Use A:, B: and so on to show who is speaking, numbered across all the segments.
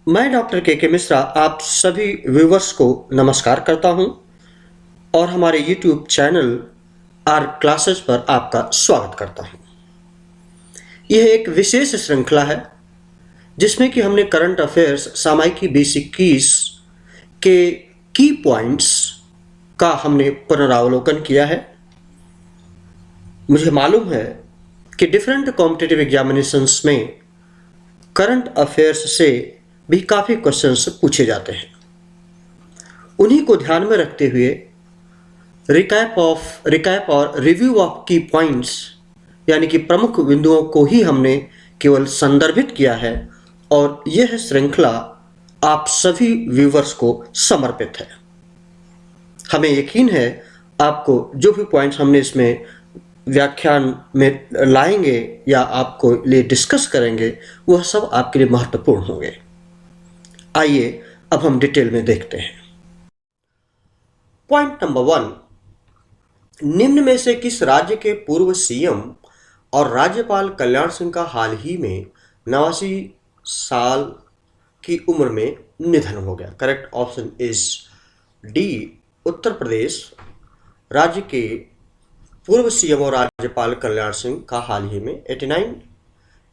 A: मैं डॉक्टर के मिश्रा आप सभी व्यूवर्स को नमस्कार करता हूं और हमारे यूट्यूब चैनल आर क्लासेस पर आपका स्वागत करता हूं। यह एक विशेष श्रृंखला है जिसमें कि हमने करंट अफेयर्स सामायिकी बेसिक कीज के की पॉइंट्स का हमने पुनरावलोकन किया है। मुझे मालूम है कि डिफरेंट कॉम्पिटिटिव एग्जामिनेशंस में करंट अफेयर्स से भी काफ़ी क्वेश्चंस पूछे जाते हैं। उन्हीं को ध्यान में रखते हुए रिकैप और रिव्यू ऑफ की पॉइंट्स यानी कि प्रमुख बिंदुओं को ही हमने केवल संदर्भित किया है और यह श्रृंखला आप सभी व्यूवर्स को समर्पित है। हमें यकीन है आपको जो भी पॉइंट्स हमने इसमें व्याख्यान में लाएंगे या आपको लिए डिस्कस करेंगे वह सब आपके लिए महत्वपूर्ण होंगे। आइए अब हम डिटेल में देखते हैं। पॉइंट नंबर 1, निम्न में से किस राज्य के पूर्व सीएम और राज्यपाल कल्याण सिंह का हाल ही में 89 साल की उम्र में निधन हो गया? Correct option is D, Uttar Pradesh राज्य के पूर्व सीएम और राज्यपाल कल्याण सिंह का हाल ही में 89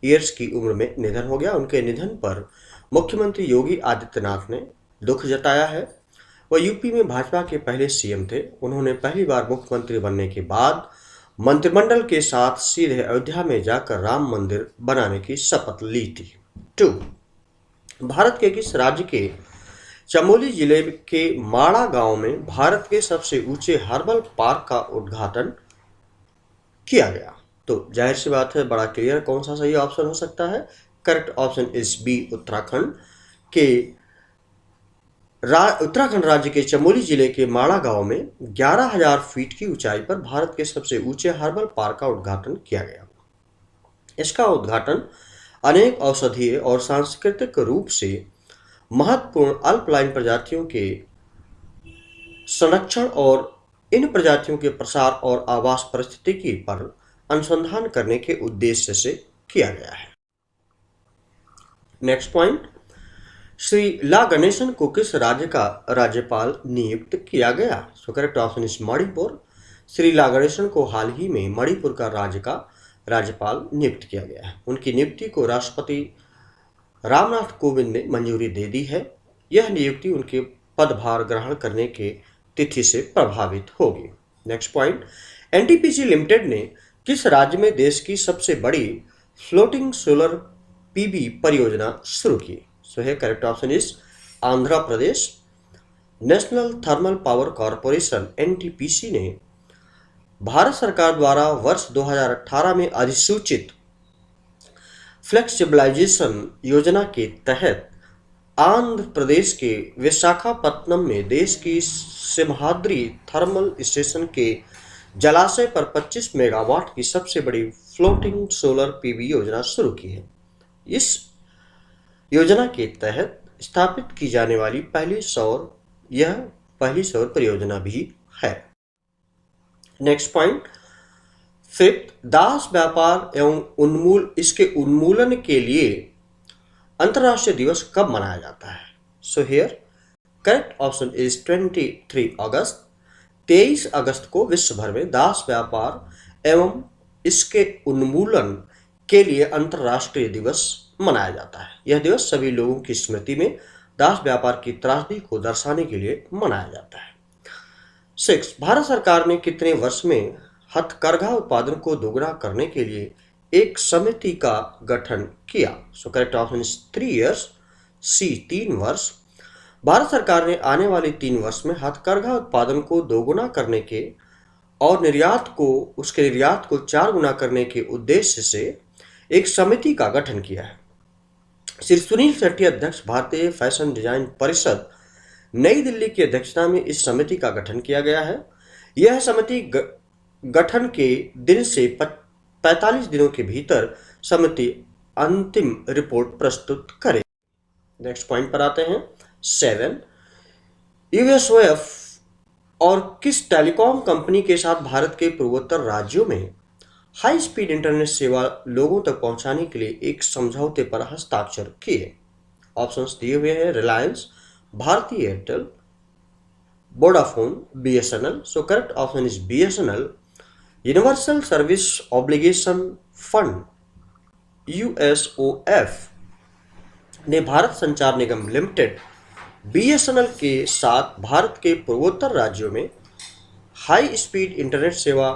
A: ईयर्स की उम्र में निधन हो गया। उनके निधन पर मुख्यमंत्री योगी आदित्यनाथ ने दुख जताया है। वह यूपी में भाजपा के पहले सीएम थे। उन्होंने पहली बार मुख्यमंत्री बनने के बाद मंत्रिमंडल के साथ सीधे अयोध्या में जाकर राम मंदिर बनाने की शपथ ली थी। 2, भारत के किस राज्य के चमोली जिले के माड़ा गांव में भारत के सबसे ऊंचे हर्बल पार्क का उद्घाटन किया गया? तो जाहिर सी बात है, बड़ा क्लियर कौन सा सही ऑप्शन हो सकता है। Correct option is B, Uttarakhand राज्य के चमोली जिले के माड़ा गांव में 11,000 फीट की ऊंचाई पर भारत के सबसे ऊंचे हर्बल पार्क का उद्घाटन किया गया। इसका उद्घाटन अनेक औषधीय और सांस्कृतिक रूप से महत्वपूर्ण अल्पलाइन प्रजातियों के संरक्षण और इन प्रजातियों के प्रसार और आवास परिस्थितिकी पर अनुसंधान करने के उद्देश्य से किया गया है। नेक्स्ट पॉइंट, श्री ला गणेशन को किस राज्य का राज्यपाल नियुक्त किया गया? So correct option is Manipur. Shri La Ganesan को हाल ही में मणिपुर का राज्यपाल नियुक्त किया गया है। उनकी नियुक्ति को राष्ट्रपति रामनाथ कोविंद ने मंजूरी दे दी है। यह नियुक्ति उनके पदभार ग्रहण करने के तिथि से प्रभावित होगी। नेक्स्ट पॉइंट, एनटीपीसी लिमिटेड ने किस राज्य में देश की सबसे बड़ी फ्लोटिंग सोलर पीवी परियोजना शुरू की? सो है correct option is Andhra Pradesh. National thermal power corporation NTPC ने भारत सरकार द्वारा वर्ष 2018 में अधिसूचित फ्लेक्सिबलाइजेशन योजना के तहत आंध्र प्रदेश के विशाखापत्तनम में देश की सिमहाद्री थर्मल स्टेशन के जलाशय पर 25 मेगावाट की सबसे बड़ी फ्लोटिंग सोलर पीवी योजना शुरू की है। इस योजना के तहत स्थापित की जाने वाली पहली सौर परियोजना भी है। नेक्स्ट पॉइंट, फिफ्थ, दास व्यापार एवं इसके उन्मूलन के लिए अंतर्राष्ट्रीय दिवस कब मनाया जाता है? So here correct option is 23 अगस्त। 23 अगस्त को विश्व भर में दास व्यापार एवं इसके उन्मूलन के लिए अंतर्राष्ट्रीय दिवस मनाया जाता है। यह दिवस सभी लोगों की स्मृति में दास व्यापार की त्रासदी को दर्शाने के लिए मनाया जाता है। 6, भारत सरकार ने कितने वर्ष में हथकरघा उत्पादन को दोगुना करने के लिए एक समिति का गठन किया? So correct option is 3 years. C, 3 वर्ष। भारत सरकार ने आने वाले 3 वर्ष में हथकरघा उत्पादन को दोगुना करने के और निर्यात को 4 गुना करने के उद्देश्य से एक समिति का गठन किया है। श्री सुनील शेट्टी अध्यक्ष भारतीय फैशन डिजाइन परिषद नई दिल्ली की अध्यक्षता में इस समिति का गठन किया गया है। यह समिति गठन के दिन से 45 दिनों के भीतर समिति अंतिम रिपोर्ट प्रस्तुत करे। नेक्स्ट पॉइंट पर आते हैं। 7, यूएसओएफ और किस टेलीकॉम कंपनी के साथ भारत के पूर्वोत्तर राज्यों में हाई स्पीड इंटरनेट सेवा लोगों तक पहुंचाने के लिए एक समझौते पर हस्ताक्षर किए? ऑप्शंस दिए हुए हैं Reliance, Bharti Airtel, Vodafone, BSNL. So correct option is BSNL. Universal service obligation fund USOF ने भारत संचार निगम लिमिटेड BSNL के साथ भारत के पूर्वोत्तर राज्यों में हाई स्पीड इंटरनेट सेवा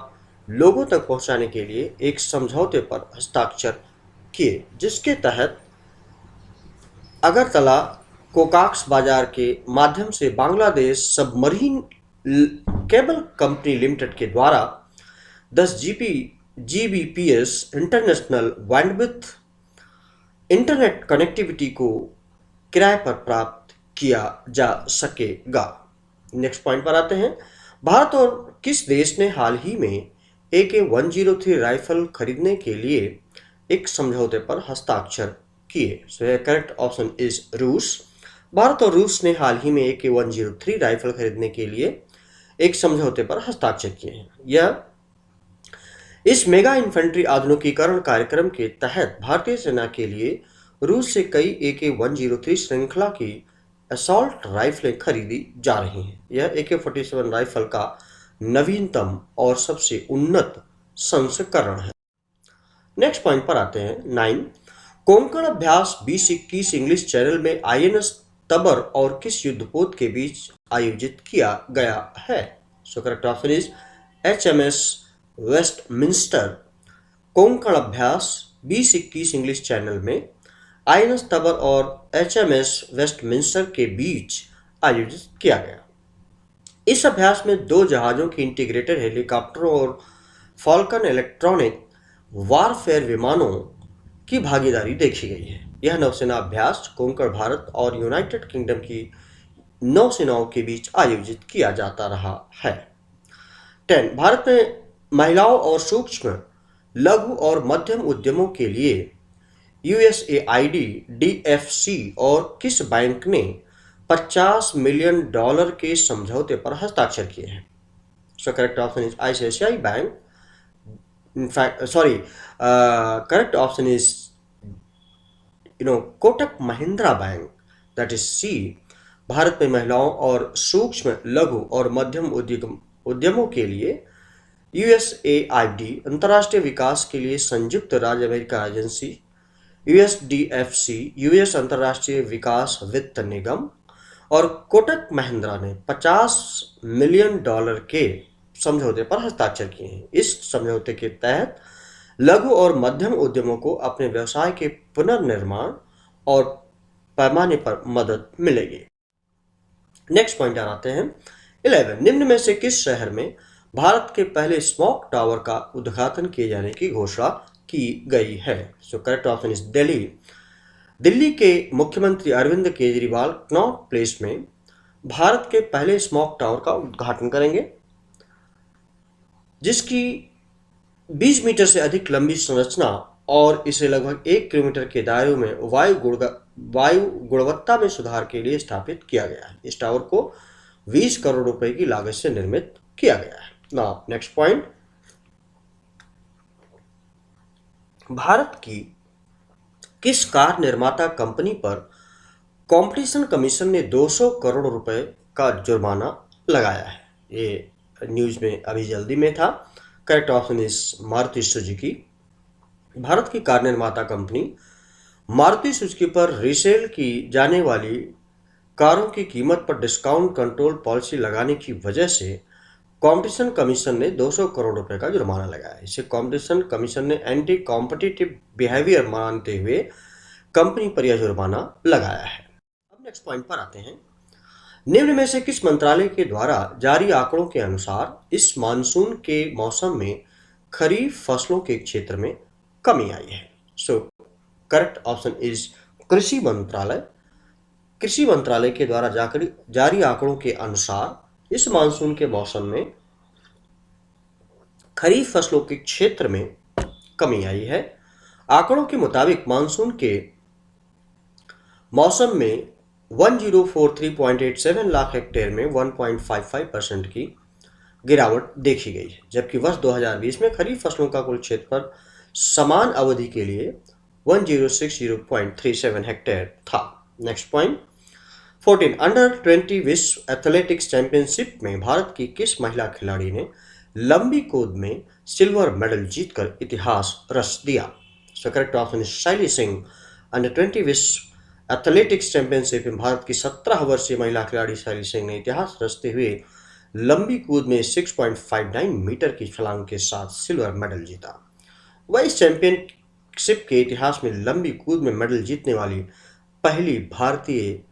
A: लोगों तक पहुंचाने के लिए एक समझौते पर हस्ताक्षर किए, जिसके तहत अगरतला कोकाक्स बाजार के माध्यम से Bangladesh submarine cable company limited के द्वारा 10 Gbps international bandwidth internet connectivity को किराए पर प्राप्त किया जा सकेगा। नेक्स्ट पॉइंट पर आते हैं। भारत और किस देश ने हाल ही में AK-103 राइफल खरीदने के लिए एक समझौते पर हस्ताक्षर किए? सो करेक्ट ऑप्शन इज रूस। भारत और रूस ने हाल ही में AK-103 राइफल खरीदने के लिए एक समझौते पर हस्ताक्षर किए हैं। यह इस मेगा इन्फेंट्री आधुनिकीकरण कार्यक्रम के तहत भारतीय सेना के लिए रूस से कई AK-103 श्रृंखला की असॉल्ट राइफलें खरीदी जा रही हैं। यह AK-47 राइफल का नवीनतम और सबसे उन्नत संस्करण है। नेक्स्ट पॉइंट पर आते हैं 9। कोंकण अभ्यास 2021 इंग्लिश चैनल में INS तबर और किस युद्धपोत के बीच आयोजित किया गया है? सो correct option is HMS Westminster. Konkan अभ्यास 2021 इंग्लिश चैनल में INS तबर और HMS वेस्टमिंस्टर के बीच आयोजित किया गया। इस अभ्यास में 2 जहाजों की इंटीग्रेटेड हेलीकॉप्टरों और फॉल्कन इलेक्ट्रॉनिक वारफेयर विमानों की भागीदारी देखी गई है। यह नौसेना अभ्यास कोंकण भारत और यूनाइटेड किंगडम की नौसेनाओं के बीच आयोजित किया जाता रहा है। 10 भारत में महिलाओं और सूक्ष्म लघु और मध्यम उद्यमों के लिए USAID DFC और किस बैंक ने $50 मिलियन के समझौते पर हस्ताक्षर किए हैं? सो correct option is ICICI bank. Correct option is Kotak Mahindra bank, that is C। Bharat में महिलाओं और सूक्ष्म लघु और मध्यम उद्यमों के लिए USAID अंतर्राष्ट्रीय विकास के लिए संयुक्त राज्य अमेरिका एजेंसी USDFC US अंतर्राष्ट्रीय विकास वित्त निगम और कोटक महिंद्रा ने $50 मिलियन के समझौते पर हस्ताक्षर किए हैं। इस समझौते के तहत लघु और मध्यम उद्यमों को अपने व्यवसाय के पुनर्निर्माण और पैमाने पर मदद मिलेगी। नेक्स्ट पॉइंट आते हैं 11। निम्न में से किस शहर में भारत के पहले स्मोक टावर का उद्घाटन किए जाने की घोषणा की गई है? सो correct option is Delhi. Delhi के मुख्यमंत्री अरविंद केजरीवाल कनॉट प्लेस में भारत के पहले स्मोक टावर का उद्घाटन करेंगे, जिसकी 20 मीटर से अधिक लंबी संरचना और इसे लगभग 1 किलोमीटर के दायरे में वायु गुणवत्ता में सुधार के लिए स्थापित किया गया है। इस टावर को 20 करोड़ रुपए की लागत से निर्मित किया गया है। Now next point. भारत की किस कार निर्माता कंपनी पर कंपटीशन कमीशन ने 200 करोड़ रुपए का जुर्माना लगाया है? ये न्यूज में अभी जल्दी में था। Correct option is Maruti Suzuki. Bharat की कार निर्माता कंपनी मारुति सुजुकी पर रीसेल की जाने वाली कारों की कीमत पर डिस्काउंट कंट्रोल पॉलिसी लगाने की वजह से कंपटीशन कमीशन ने 200 करोड़ रुपए का जुर्माना लगाया। इसे कंपटीशन कमीशन ने एंटी कॉम्पिटिटिव बिहेवियर मानते हुए कंपनी पर यह जुर्माना लगाया है। अब नेक्स्ट पॉइंट पर आते हैं। निम्न में से किस मंत्रालय के द्वारा जारी आंकड़ों के अनुसार इस मानसून के मौसम में खरीफ फसलों के क्षेत्र में कमी आई है? सो करेक्ट ऑप्शन इज कृषि मंत्रालय। कृषि मंत्रालय के द्वारा जारी आंकड़ों के अनुसार इस मानसून के मौसम में खरीफ फसलों के क्षेत्र में कमी आई है। आंकड़ों के मुताबिक मानसून के मौसम में 1043.87 लाख हेक्टेयर में 1.55% की गिरावट देखी गई है, जबकि वर्ष 2020 में खरीफ फसलों का कुल क्षेत्रफल समान अवधि के लिए 1060.37 हेक्टेयर था। नेक्स्ट पॉइंट 14 अंडर 20 विश्व एथलेटिक्स चैंपियनशिप में भारत की किस महिला खिलाड़ी ने लंबी कूद में सिल्वर मेडल जीतकर इतिहास रच दिया? सो करेक्ट ऑप्शन इज शैली सिंह। अंडर 20 विश्व एथलेटिक्स चैंपियनशिप में भारत की 17 वर्षीय महिला खिलाड़ी शैली सिंह ने इतिहास रचते हुए लंबी कूद में 6.59 मीटर की छलांग के साथ सिल्वर मेडल जीता। वह इस चैंपियनशिप के इतिहास में लंबी कूद में मेडल जीतने वाली पहली भारतीय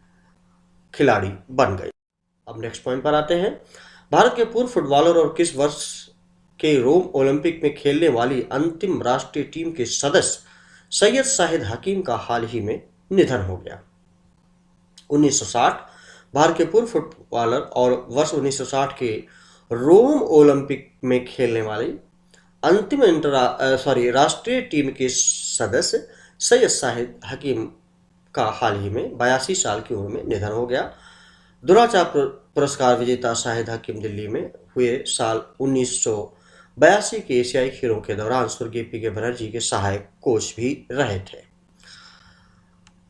A: खिलाड़ी बन गई। अब नेक्स्ट पॉइंट पर आते हैं। भारत के पूर्व फुटबॉलर और किस वर्ष के रोम ओलंपिक में खेलने वाली अंतिम राष्ट्रीय टीम के सदस्य सैयद शाहिद हकीम का हाल ही में निधन हो गया? 1960 भारत के पूर्व फुटबॉलर और वर्ष 1960 के रोम ओलंपिक में खेलने वाली अंतिम राष्ट्रीय टीम के सदस्य सैयद शाहिद हकीम का हाल ही में 82 साल की उम्र में निधन हो गया। दुराचार पुरस्कार विजेता शाहिद हकीम दिल्ली में हुए साल 1982 के एशियाई खेलों के दौरान स्वर्गीय पीके बनर्जी के सहायक कोच भी रहे थे।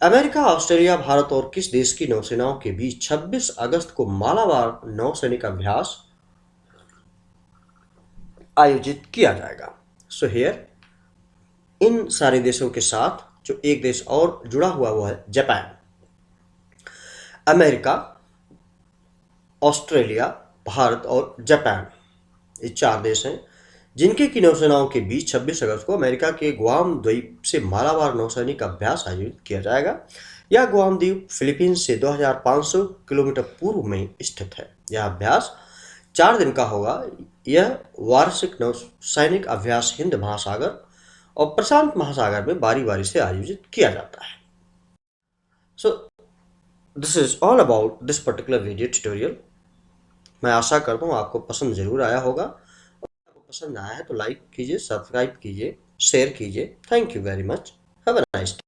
A: अमेरिका, ऑस्ट्रेलिया, भारत और किस देश की नौसेनाओं के बीच 26 अगस्त को मालाबार नौसैनिक अभ्यास आयोजित किया जाएगा? सो हियर इन सारे देशों के साथ जो एक देश और जुड़ा हुआ वो है जापान। अमेरिका, ऑस्ट्रेलिया, भारत और जापान, ये 4 देश हैं जिनके की नौसेनाओं के बीच 26 अगस्त को अमेरिका के गुआम द्वीप से मालाबार नौसैनिक अभ्यास आयोजित किया जाएगा। यह गुआम द्वीप फिलीपींस से 2500 किलोमीटर पूर्व में स्थित है। यह अभ्यास 4 दिन का होगा। यह वार्षिक नौसैनिक अभ्यास हिंद महासागर और प्रशांत महासागर में बारी बारी से आयोजित किया जाता है। So this is all about this particular video tutorial. मैं आशा करता हूँ आपको पसंद जरूर आया होगा। आपको पसंद आया है तो लाइक कीजिए, सब्सक्राइब कीजिए, शेयर कीजिए। Thank you very much. Have a nice day.